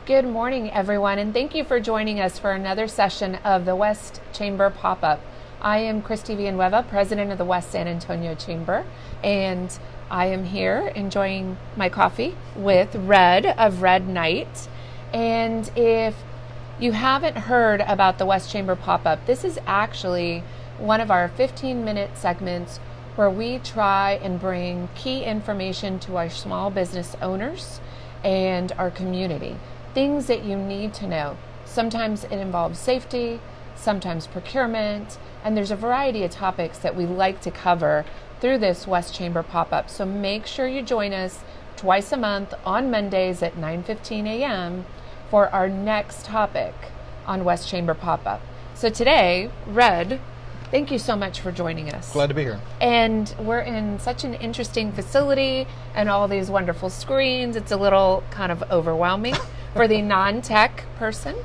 Good morning, everyone, and thank you for joining us for another session of the West Chamber Pop-Up. I am Christy Villanueva, President of the West San Antonio Chamber, and I am here enjoying my coffee with Red of Red Night. And if you haven't heard about the West Chamber Pop-Up, this is actually one of our 15-minute segments where we try and bring key information to our small business owners and our community. Things that you need to know. Sometimes it involves safety, sometimes procurement, and there's a variety of topics that we like to cover through this West Chamber Pop-Up. So make sure you join us twice a month on Mondays at 9:15 a.m. for our next topic on West Chamber Pop-Up. So today, Red, thank you so much for joining us. Glad to be here. And we're in such an interesting facility and all these wonderful screens. It's a little kind of overwhelming for the non-tech person.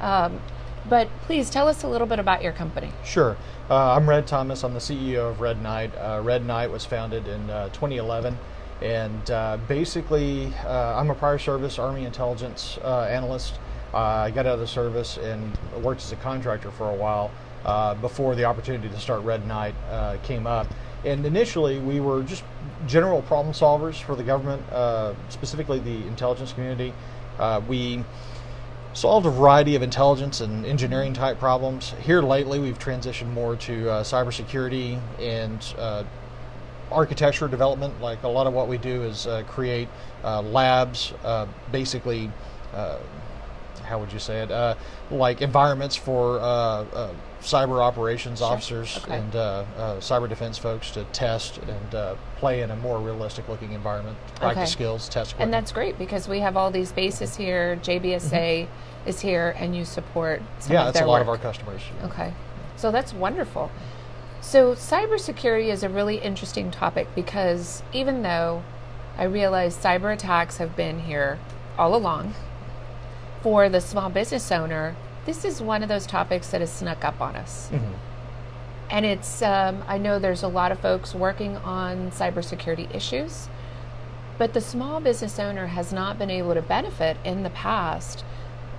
But please tell us a little bit about your company. Sure. I'm Red Thomas. I'm the CEO of Red Night. Red Night was founded in 2011. And basically, I'm a prior service Army intelligence analyst. I got out of the service and worked as a contractor for a while before the opportunity to start Red Night came up. And initially, we were just general problem solvers for the government, specifically the intelligence community. We solved a variety of intelligence and engineering type problems. Here lately, we've transitioned more to cybersecurity and architecture development. Like a lot of what we do is create labs, basically, how would you say it? Like environments for cyber operations officers and cyber defense folks to test and play in a more realistic looking environment, practice skills, test equipment. And that's great because we have all these bases here. JBSA is here and you support some of that's their a lot work. of our customers. Okay, so that's wonderful. So cybersecurity is a really interesting topic because even though I realize cyber attacks have been here all along, for the small business owner, this is one of those topics that has snuck up on us. And it's, I know there's a lot of folks working on cybersecurity issues, but the small business owner has not been able to benefit in the past.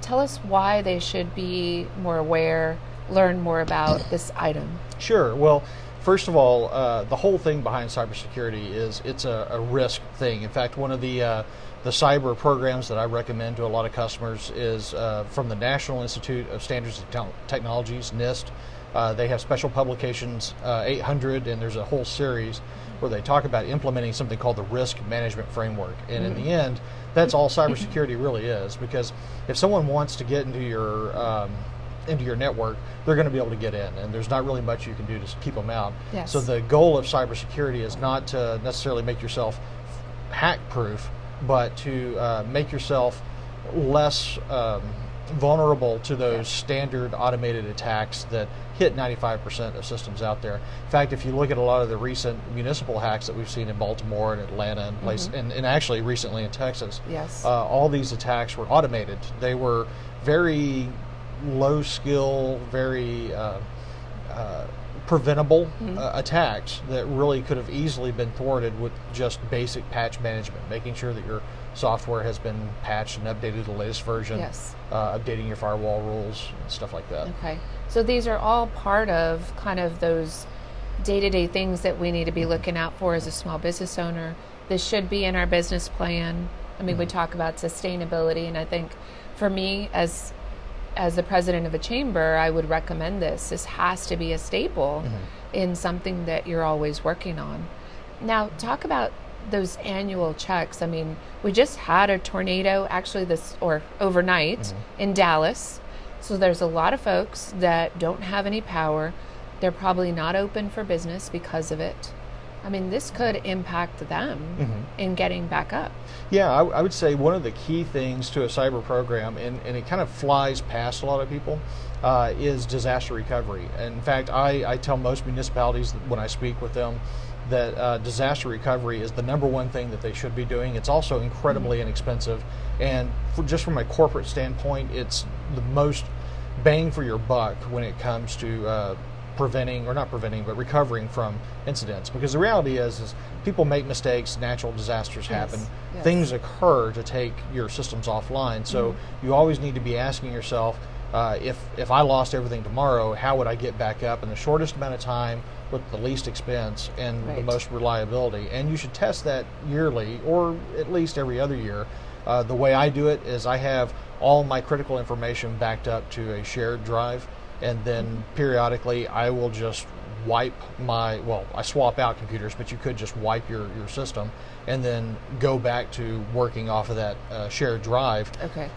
Tell us why they should be more aware, learn more about this item. Sure. Well, first of all, the whole thing behind cybersecurity is it's a risk thing. In fact, one of the cyber programs that I recommend to a lot of customers is from the National Institute of Standards and Technologies, NIST. They have special publications, 800, and there's a whole series where they talk about implementing something called the Risk Management Framework. And in the end, that's all cybersecurity really is, because if someone wants to get into your network, they're going to be able to get in, and there's not really much you can do to keep them out. Yes. So the goal of cybersecurity is not to necessarily make yourself hack-proof, but to make yourself less vulnerable to those standard automated attacks that hit 95% of systems out there. In fact, if you look at a lot of the recent municipal hacks that we've seen in Baltimore and Atlanta and and actually recently in Texas, all these attacks were automated. They were very low skill, very preventable attacks that really could have easily been thwarted with just basic patch management, making sure that your software has been patched and updated to the latest version, updating your firewall rules and stuff like that. Okay, so these are all part of kind of those day-to-day things that we need to be looking out for as a small business owner. This should be in our business plan. I mean, we talk about sustainability, and I think for me as the president of a chamber, I would recommend this. This has to be a staple in something that you're always working on. Now, talk about those annual checks. I mean, we just had a tornado actually overnight in Dallas. So there's a lot of folks that don't have any power. They're probably not open for business because of it. I mean, this could impact them in getting back up. Yeah, I would say one of the key things to a cyber program, and it kind of flies past a lot of people, is disaster recovery. And in fact, I tell most municipalities when I speak with them that disaster recovery is the number one thing that they should be doing. It's also incredibly inexpensive, and just from a corporate standpoint, it's the most bang for your buck when it comes to preventing, or not preventing, but recovering from incidents. Because the reality is people make mistakes, natural disasters happen, Yes. things occur to take your systems offline. So you always need to be asking yourself, if I lost everything tomorrow, how would I get back up in the shortest amount of time with the least expense and the most reliability? And you should test that yearly, or at least every other year. The way I do it is I have all my critical information backed up to a shared drive, and then periodically I will just wipe I swap out computers, but you could just wipe your system and then go back to working off of that shared drive,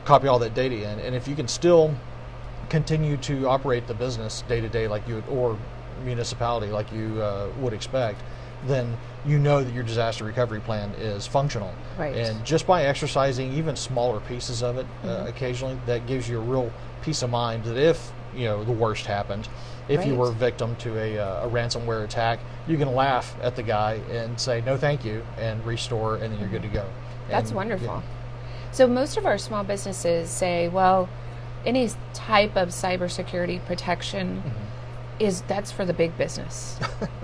copy all that data in. And if you can still continue to operate the business day to day like you would, or municipality like you would expect, then you know that your disaster recovery plan is functional. Right. And just by exercising even smaller pieces of it occasionally, that gives you a real peace of mind that if the worst happened, if you were a victim to a ransomware attack, you can laugh at the guy and say no thank you and restore, and then you're good to go. That's wonderful. So most of our small businesses say, well, any type of cybersecurity protection that's for the big business.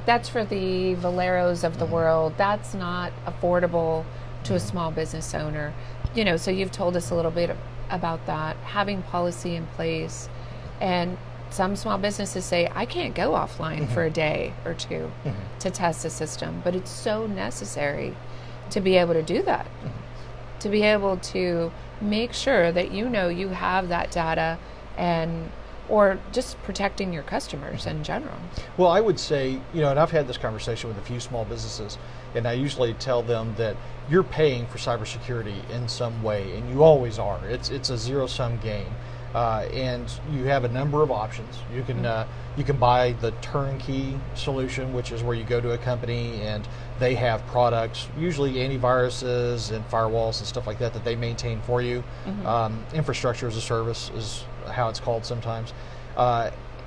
That's for the Valeros of the world. That's not affordable to a small business owner. So you've told us a little bit about that, having policy in place. And some small businesses say, I can't go offline for a day or two to test the system, but it's so necessary to be able to do that, to be able to make sure that you have that data, or just protecting your customers in general. Well, I would say, and I've had this conversation with a few small businesses, and I usually tell them that you're paying for cybersecurity in some way, and you always are. It's a zero-sum game. And you have a number of options. You can buy the turnkey solution, which is where you go to a company and they have products, usually antiviruses and firewalls and stuff like that they maintain for you. Infrastructure as a service is how it's called sometimes.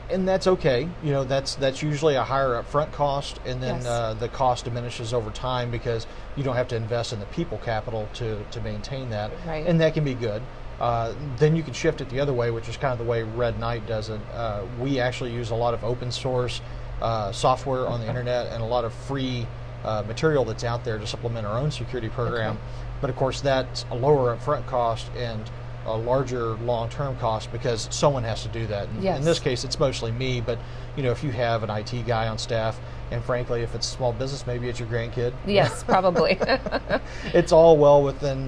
And that's okay. That's usually a higher upfront cost, and then the cost diminishes over time because you don't have to invest in the people capital to maintain that. Right. And that can be good. Then you can shift it the other way, which is kind of the way Red Knight does it. We actually use a lot of open source software on the internet and a lot of free material that's out there to supplement our own security program. But of course, that's a lower upfront cost and a larger long-term cost because someone has to do that. In this case, it's mostly me, but if you have an IT guy on staff, and frankly, if it's a small business, maybe it's your grandkid. Yes, probably. It's all well within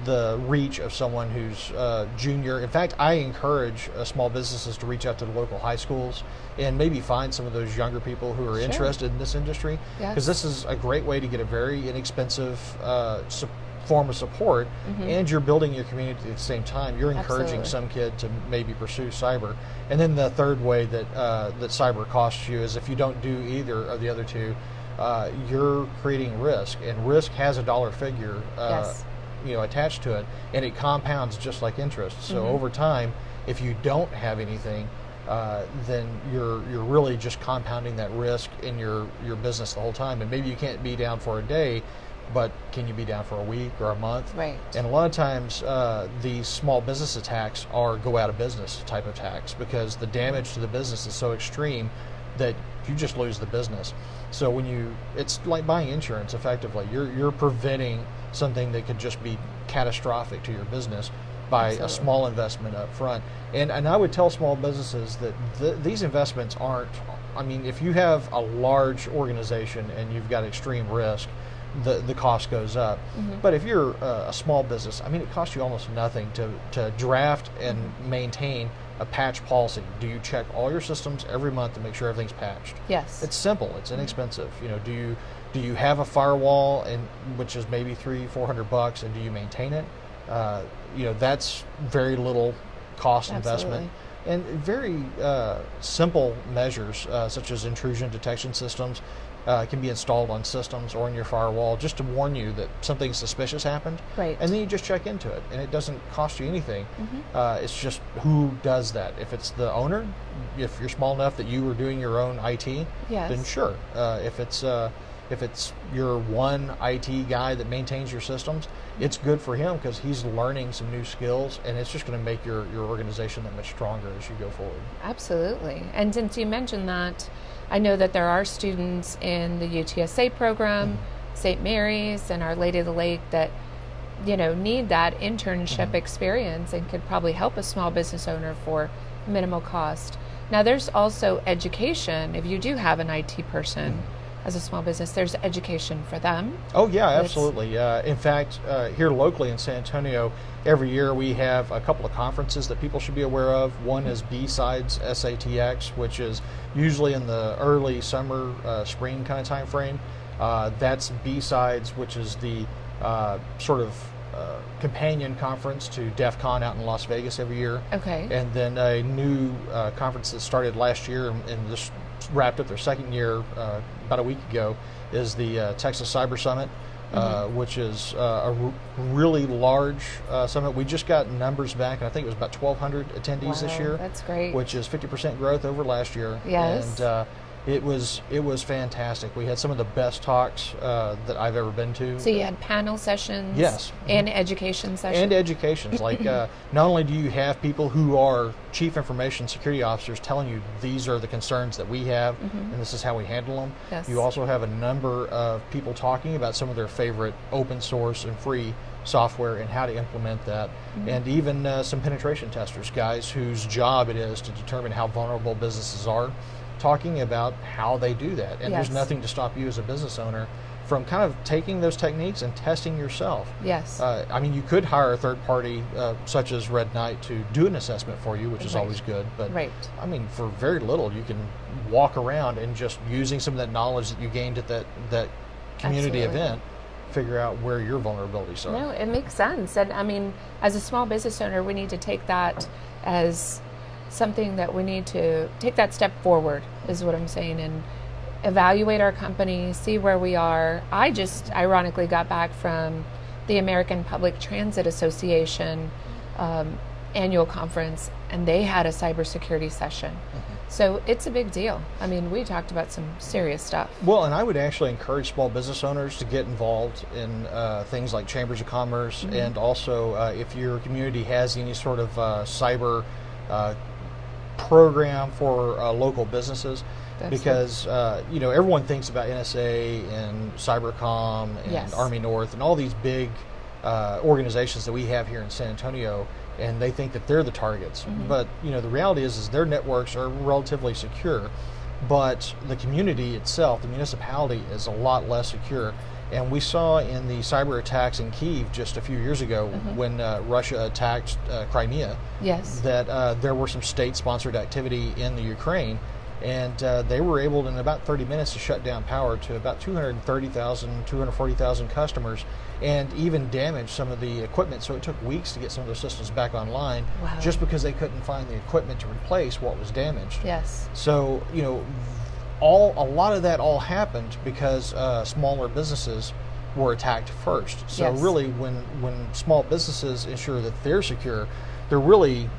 the reach of someone who's junior. In fact, I encourage small businesses to reach out to the local high schools and maybe find some of those younger people who are interested in this industry, because this is a great way to get a very inexpensive form of support, and you're building your community at the same time. You're encouraging some kid to maybe pursue cyber. And then the third way that cyber costs you is if you don't do either of the other two, you're creating risk, and risk has a dollar figure attached to it, and it compounds just like interest. So over time, if you don't have anything, then you're really just compounding that risk in your business the whole time. And maybe you can't be down for a day, but can you be down for a week or a month? Right. And a lot of times, these small business attacks are go out of business type of attacks because the damage to the business is so extreme that you just lose the business. So it's like buying insurance effectively. You're preventing something that could just be catastrophic to your business by a small investment up front. And I would tell small businesses that these investments aren't, if you have a large organization and you've got extreme risk, the cost goes up. But if you're a small business, it costs you almost nothing to draft and maintain a patch policy. Do you check all your systems every month to make sure everything's patched? Yes. It's simple. It's inexpensive. Do you have a firewall, which is maybe $300-400, and do you maintain it? That's very little cost investment. And very simple measures such as intrusion detection systems can be installed on systems or in your firewall just to warn you that something suspicious happened. Right. And then you just check into it, and it doesn't cost you anything. It's just who does that. If it's the owner, if you're small enough that you are doing your own IT, then sure. If it's if it's your one IT guy that maintains your systems, it's good for him because he's learning some new skills, and it's just going to make your organization that much stronger as you go forward. Absolutely. And since you mentioned that, I know that there are students in the UTSA program, St. Mary's, and Our Lady of the Lake that need that internship experience and could probably help a small business owner for minimal cost. Now, there's also education. If you do have an IT person as a small business, there's education for them. Oh, yeah, absolutely. In fact, here locally in San Antonio, every year we have a couple of conferences that people should be aware of. One is B-Sides SATX, which is usually in the early summer, spring kind of time frame. That's B-Sides, which is the sort of companion conference to DEF CON out in Las Vegas every year. Okay. And then a new conference that started last year and just wrapped up their second year about a week ago is the Texas Cyber Summit, which is a really large summit. We just got numbers back, and I think it was about 1,200 attendees this year. That's great. Which is 50% growth over last year. Yes. And it was fantastic. We had some of the best talks that I've ever been to. So you had panel sessions, yes, and education sessions, and educations. Like not only do you have people who are chief information security officers telling you these are the concerns that we have, and this is how we handle them. Yes. You also have a number of people talking about some of their favorite open source and free software and how to implement that, and even some penetration testers, guys whose job it is to determine how vulnerable businesses are, talking about how they do that. And there's nothing to stop you as a business owner from kind of taking those techniques and testing yourself. Yes. I mean, you could hire a third party such as Red Knight to do an assessment for you, which is always good. But I mean, for very little, you can walk around and just using some of that knowledge that you gained at that community event, figure out where your vulnerabilities are. No, it makes sense. And I mean, as a small business owner, we need to take that as something that we need to take that step forward, is what I'm saying, and evaluate our company, see where we are. I just ironically got back from the American Public Transit Association annual conference, and they had a cybersecurity session. So it's a big deal. I mean, we talked about some serious stuff. Well, and I would actually encourage small business owners to get involved in things like chambers of commerce, and also if your community has any sort of cyber program for local businesses. Because everyone thinks about NSA and Cybercom and Army North and all these big organizations that we have here in San Antonio, and they think that they're the targets. But the reality is their networks are relatively secure, but the community itself, the municipality, is a lot less secure. And we saw in the cyber attacks in Kyiv just a few years ago when Russia attacked Crimea, that there were some state-sponsored activity in the Ukraine. And they were able in about 30 minutes to shut down power to about 230,000, 240,000 customers, and even damage some of the equipment. So it took weeks to get some of those systems back online, just because they couldn't find the equipment to replace what was damaged. Yes. So, a lot of that all happened because smaller businesses were attacked first. So really, when small businesses ensure that they're secure, they're really...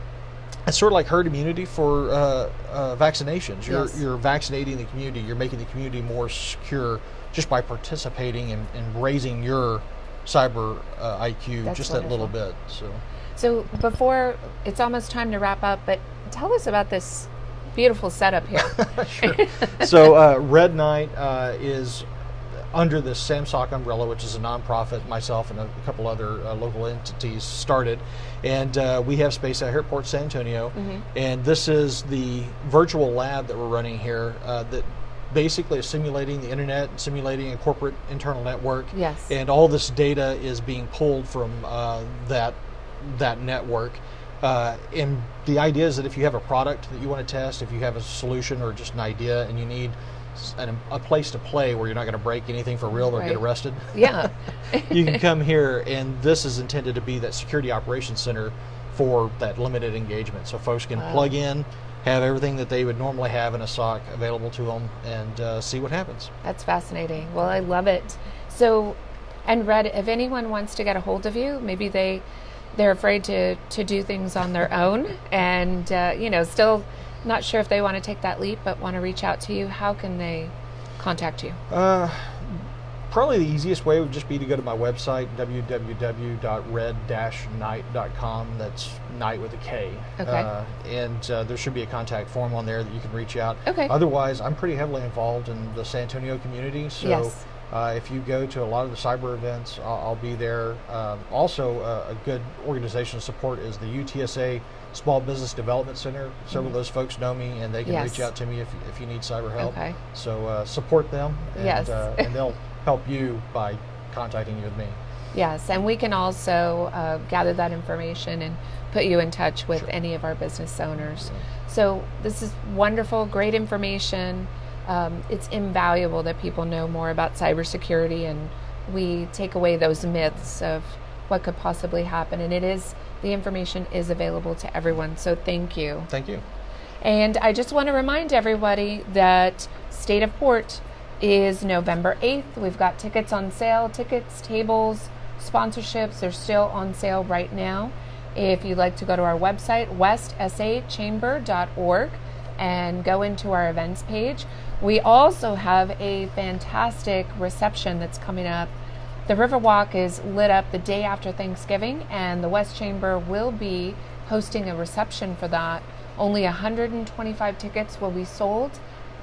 It's sort of like herd immunity for vaccinations. You're vaccinating the community. You're making the community more secure just by participating and raising your cyber IQ that little bit. So before, it's almost time to wrap up, but tell us about this beautiful setup here. Sure. So Red Knight is under the SMASOC umbrella, which is a nonprofit myself and a couple other local entities started. And we have space out here at Port San Antonio. And this is the virtual lab that we're running here that basically is simulating the internet, simulating a corporate internal network. And all this data is being pulled from that network. And the idea is that if you have a product that you want to test, if you have a solution or just an idea and you need a place to play where you're not going to break anything for real or get arrested, you can come here, and this is intended to be that security operations center for that limited engagement. So folks can plug in, have everything that they would normally have in a SOC available to them, and see what happens. That's fascinating. Well, I love it. So, and Red, if anyone wants to get a hold of you, maybe they're afraid to do things on their own, and still not sure if they want to take that leap but want to reach out to you, how can they contact you? Probably the easiest way would just be to go to my website, www.red-night.com. That's night with a K. Okay. And there should be a contact form on there that you can reach out. Okay. Otherwise, I'm pretty heavily involved in the San Antonio community. So Yes. if you go to a lot of the cyber events, I'll be there. Also, a good organization of support is the UTSA Small Business Development Center. Several of those folks know me, and they can Yes. reach out to me if you need cyber help. Okay. So support them, and, Yes. and they'll help you by contacting you with me. Yes, and we can also gather that information and put you in touch with Sure. any of our business owners. So this is wonderful, great information. It's invaluable that people know more about cybersecurity, and we take away those myths of what could possibly happen. And the information is available to everyone. So thank you. Thank you. And I just want to remind everybody that State of Port is November 8th. We've got tickets on sale, tickets, tables, sponsorships. They're still on sale right now. If you'd like to go to our website, westsachamber.org, and go into our events page. We also have a fantastic reception that's coming up. The Riverwalk is lit up the day after Thanksgiving, and the West Chamber will be hosting a reception for that. Only 125 tickets will be sold.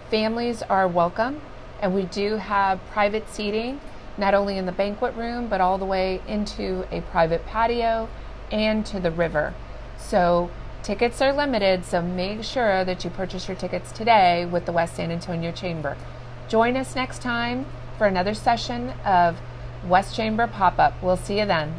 Families are welcome, and we do have private seating, not only in the banquet room, but all the way into a private patio and to the river. So tickets are limited, so make sure that you purchase your tickets today with the West San Antonio Chamber. Join us next time for another session of West Chamber Pop-Up. We'll see you then.